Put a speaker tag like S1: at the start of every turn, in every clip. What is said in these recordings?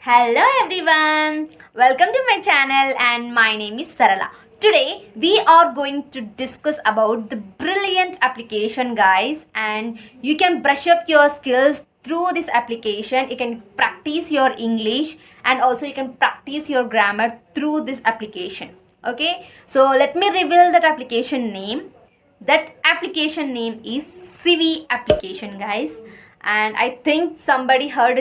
S1: Hello everyone, welcome to my channel and my name is Sarala. Today we are going to discuss about the brilliant application guys, and you can brush up your skills through this application. You can practice your English and also you can practice your grammar through this application. Okay, so let me reveal that application name. That application name is SIVI application guys, and I think somebody heard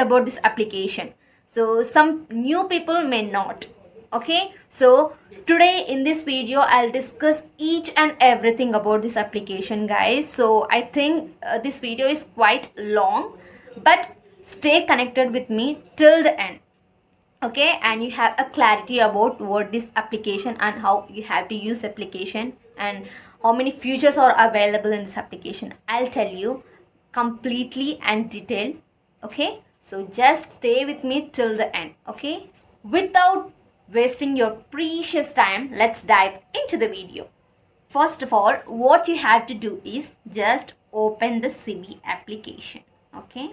S1: about this application, so some new people may not. Okay, so today in this video I'll discuss each and everything about this application guys. So I think this video is quite long, but stay connected with me till the end. Okay, and you have a clarity about what this application and how you have to use application and how many features are available in this application. I'll tell you completely and detailed. Okay, so just stay with me till the end. Okay, without wasting your precious time, let's dive into the video. First of all, what you have to do is just open the SIVI application. Okay,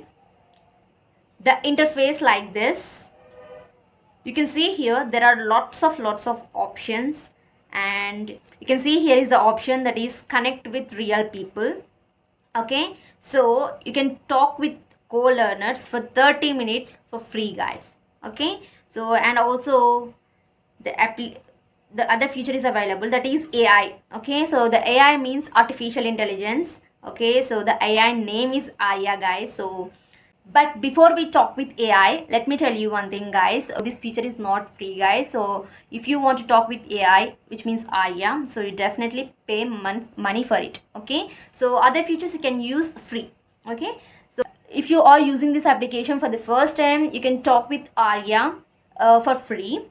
S1: the interface like this. You can see here there are lots of options, and you can see here is the option that is connect with real people. Okay, so you can talk with co-learners for 30 minutes for free guys. Okay, so and also the other feature is available, that is AI. Okay, so the AI means artificial intelligence. Okay, so the AI name is Arya guys. So but before we talk with AI, let me tell you one thing guys. This feature is not free guys. So if you want to talk with AI, which means Arya, so you definitely pay money for it. Okay, so other features you can use free. Okay, so if you are using this application for the first time, you can talk with Arya for free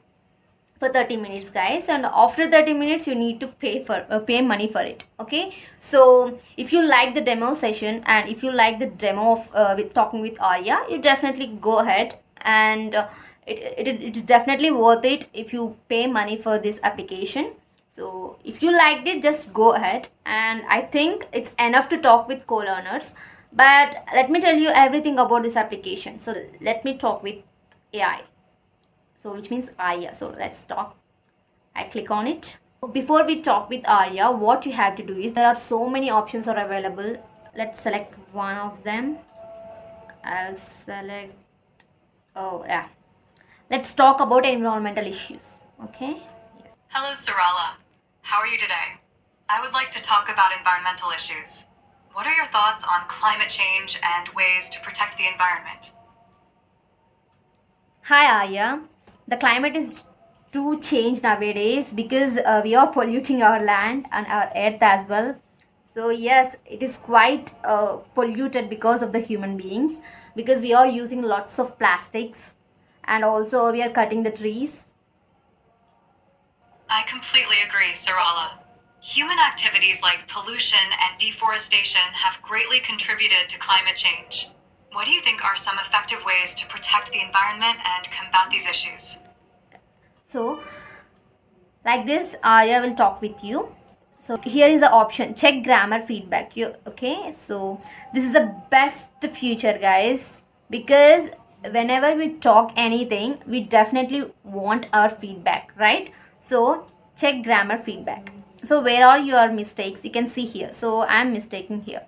S1: for 30 minutes guys, and after 30 minutes you need to pay money for it. Okay, so if you like the demo session and if you like the demo of with talking with Arya, you definitely go ahead, and it is definitely worth it if you pay money for this application. So if you liked it, just go ahead, and I think it's enough to talk with co-learners. But let me tell you everything about this application. So let me talk with AI, so which means Arya. So let's talk. I click on it. Before we talk with Arya, what you have to do is there are so many options are available. Let's select one of them. I'll select, oh yeah, let's talk about environmental issues. Okay, yes.
S2: Hello, Sarala. How are you today? I would like to talk about environmental issues. What are your thoughts on climate change and ways to protect the environment?
S1: Hi Arya. The climate is too changed nowadays because we are polluting our land and our earth as well. So yes, it is quite polluted because of the human beings, because we are using lots of plastics and also we are cutting the trees.
S2: I completely agree, Sarala. Human activities like pollution and deforestation have greatly contributed to climate change. What do you think are some effective ways to protect the environment and combat these issues?
S1: So like this, Arya will talk with you. So here is the option, check grammar feedback. Okay, so this is the best feature guys, because whenever we talk anything, we definitely want our feedback, right? So check grammar feedback. So where are your mistakes? You can see here. So I'm mistaking here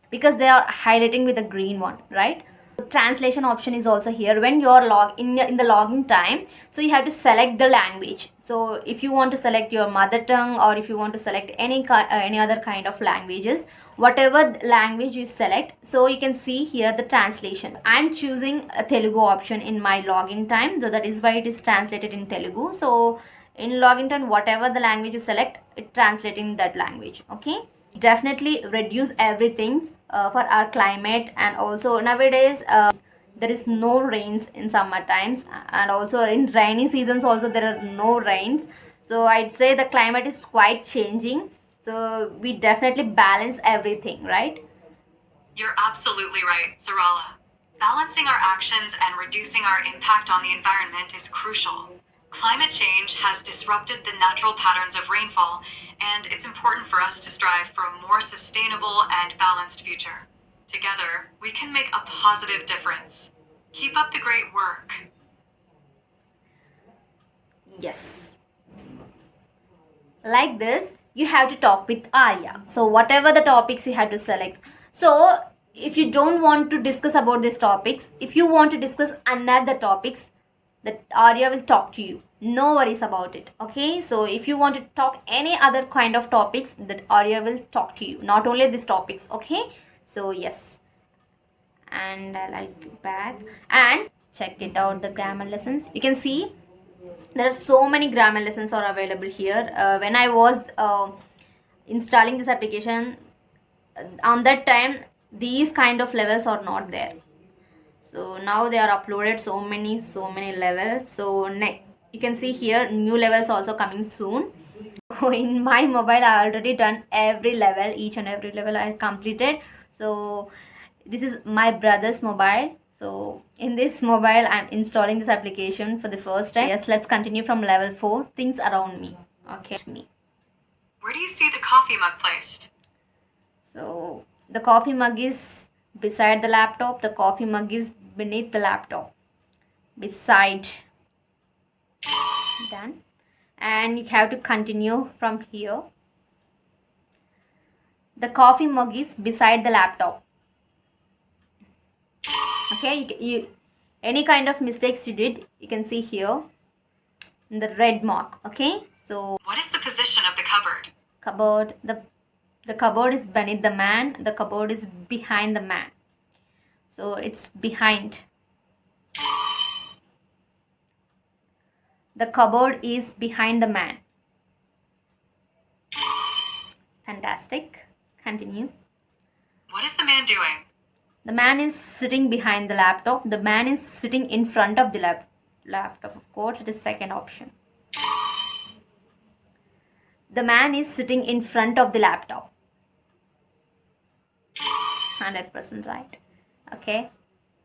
S1: because they are highlighting with a green one, right? Translation option is also here when you're in the login time. So you have to select the language. So if you want to select your mother tongue, or if you want to select any other kind of languages, whatever language you select, so you can see here the translation. I'm choosing a Telugu option in my login time, so that is why it is translated in Telugu. So in login time, whatever the language you select, it translates in that language. Okay, definitely reduce everything for our climate. And also nowadays there is no rains in summer times, and also in rainy seasons also there are no rains. So I'd say the climate is quite changing, so we definitely balance everything, right?
S2: You're absolutely right, Sarala. Balancing our actions and reducing our impact on the environment is crucial. Climate change has disrupted the natural patterns of rainfall, and it's important for us to strive for a more sustainable and balanced future. Together, we can make a positive difference. Keep up the great work.
S1: Yes. Like this, you have to talk with Arya. So whatever the topics you have to select. So if you don't want to discuss about these topics, if you want to discuss another topics, that Arya will talk to you. No worries about it. Okay, so if you want to talk any other kind of topics, that Arya will talk to you. Not only these topics. Okay, so yes. And I'll get back and check it out, the grammar lessons. You can see there are so many grammar lessons are available here. When I was installing this application, on that time these kind of levels are not there. So now they are uploaded so many levels. So you can see here new levels also coming soon. So in my mobile I already done every level, each and every level I completed. So this is my brother's mobile. So in this mobile I'm installing this application for the first time. Yes, let's continue from level 4, things around me. Okay,
S2: Where do you see the coffee mug placed?
S1: so the coffee mug is beside the laptop. The coffee mug is beneath the laptop. Beside. Done. And you have to continue from here. The coffee mug is beside the laptop. Okay, you any kind of mistakes you did, you can see here in the red mark. Okay, so
S2: What is the position of the cupboard?
S1: cupboard, the cupboard is beneath the man, the cupboard is behind the man, so it's behind. The cupboard is behind the man. Fantastic. Continue.
S2: What is the man doing?
S1: The man is sitting behind the laptop. The man is sitting in front of the laptop. Of course, it is second option. The man is sitting in front of the laptop. 100% right. Okay.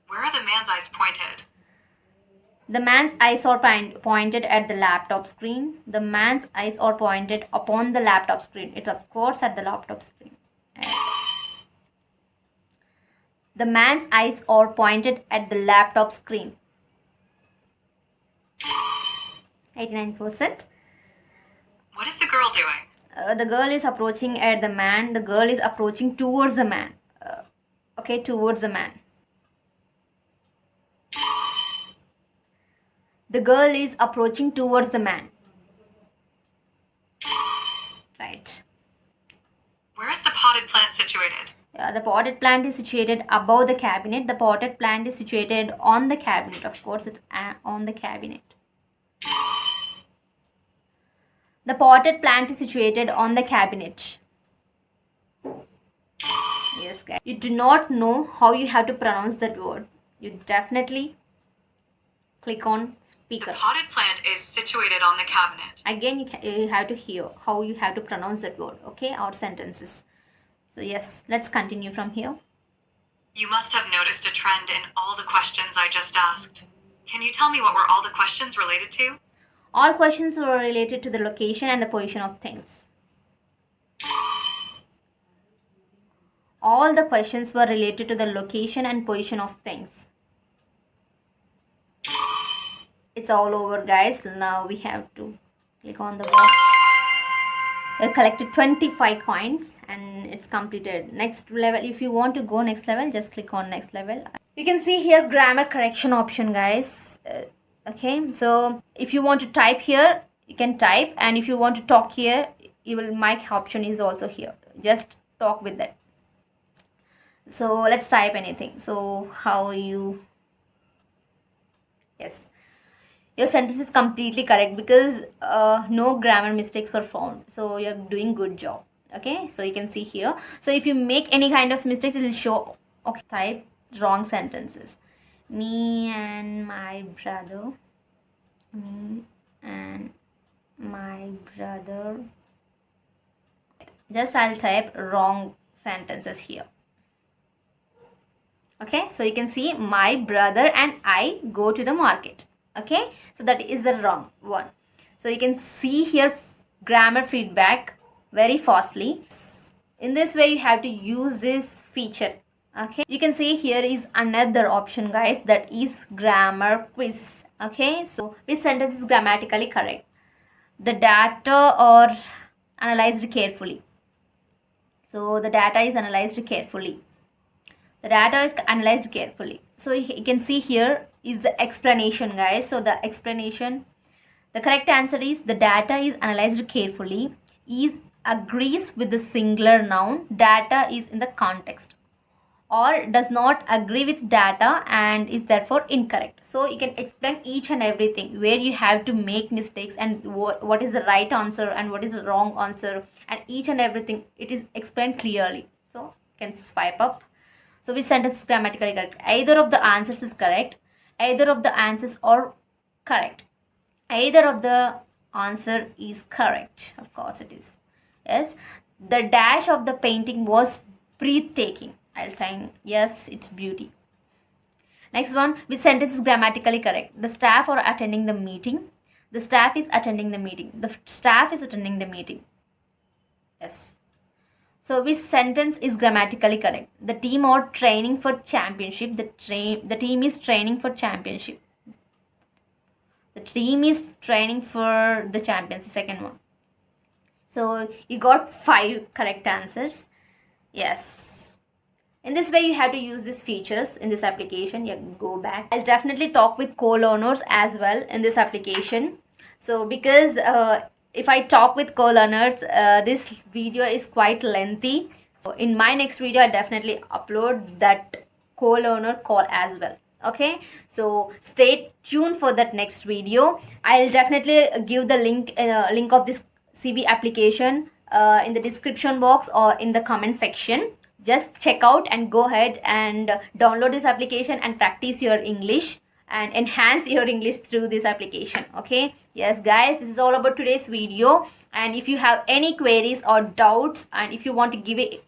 S2: Where are the man's eyes pointed?
S1: The man's eyes are pointed at the laptop screen. The man's eyes are pointed upon the laptop screen. It's of course at the laptop screen. The man's eyes are pointed at the laptop screen. 89%.
S2: What is the girl doing?
S1: The girl is approaching at the man. The girl is approaching towards the man. Okay, towards the man. The girl is approaching towards the man. Right.
S2: Where is the potted plant situated?
S1: The potted plant is situated above the cabinet. The potted plant is situated on the cabinet. Of course, it's on the cabinet. The potted plant is situated on the cabinet. Yes, guys. You do not know how you have to pronounce that word. You definitely click on speaker.
S2: The potted plant is situated on the cabinet.
S1: Again, you have to hear how you have to pronounce that word. Okay, or sentences. So yes, let's continue from here.
S2: You must have noticed a trend in all the questions I just asked. Can you tell me what were all the questions related to?
S1: All questions were related to the location and the position of things. All the questions were related to the location and position of things. It's all over, guys. Now we have to click on the box. We collected 25 coins and it's completed. Next level, if you want to go next level, just click on next level. You can see here grammar correction option, guys. Okay, so if you want to type here, you can type, and if you want to talk here, mic option is also here. Just talk with that. So let's type anything. So how you, yes, your sentence is completely correct because no grammar mistakes were found, so you're doing good job. Okay, so you can see here. So if you make any kind of mistake, it will show. Okay, type wrong sentences. Me and my brother. Me and my brother. Just I'll type wrong sentences here. Okay, so you can see my brother and I go to the market. Okay, so that is the wrong one. So you can see here grammar feedback very fastly. In this way you have to use this feature. Okay, you can see here is another option, guys, that is grammar quiz. Okay, so which sentence is grammatically correct? the data are analyzed carefully. So the data is analyzed carefully. The data is analyzed carefully. So you can see here is the explanation, guys. So the explanation, the correct answer is the data is analyzed carefully is agrees with the singular noun. Data is in the context, or does not agree with data and is therefore incorrect. So you can explain each and everything where you have to make mistakes and what is the right answer and what is the wrong answer, and each and everything it is explained clearly. So you can swipe up. So which sentence is grammatically correct? Either of the answers is correct. Either of the answers are correct. Either of the answer is correct. Of course it is. Yes. The dash of the painting was breathtaking. I'll say yes, it's beauty. Next one, which sentence is grammatically correct? The staff are attending the meeting. The staff is attending the meeting. The staff is attending the meeting. Yes. So which sentence is grammatically correct? The team are training for championship. The team is training for championship. The team is training for the champions. The second one. So you got 5 correct answers. Yes. In this way, you have to use these features in this application. Yeah, go back. I'll definitely talk with co-learners as well in this application. So because if I talk with co-learners, this video is quite lengthy. So in my next video, I definitely upload that co-learner call as well. Okay, so stay tuned for that next video. I'll definitely give the link of this SIVI application in the description box or in the comment section. Just check out and go ahead and download this application and practice your English and enhance your English through this application. Okay, yes guys, this is all about today's video. And if you have any queries or doubts, and if you want to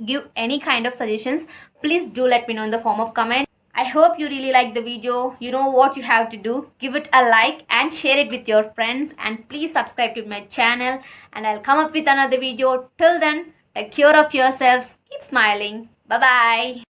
S1: give any kind of suggestions, please do let me know in the form of comment. I hope you really like the video. You know what you have to do. Give it a like and share it with your friends, and please subscribe to my channel, and I'll come up with another video. Till then, take care of yourselves. Keep smiling. Bye bye.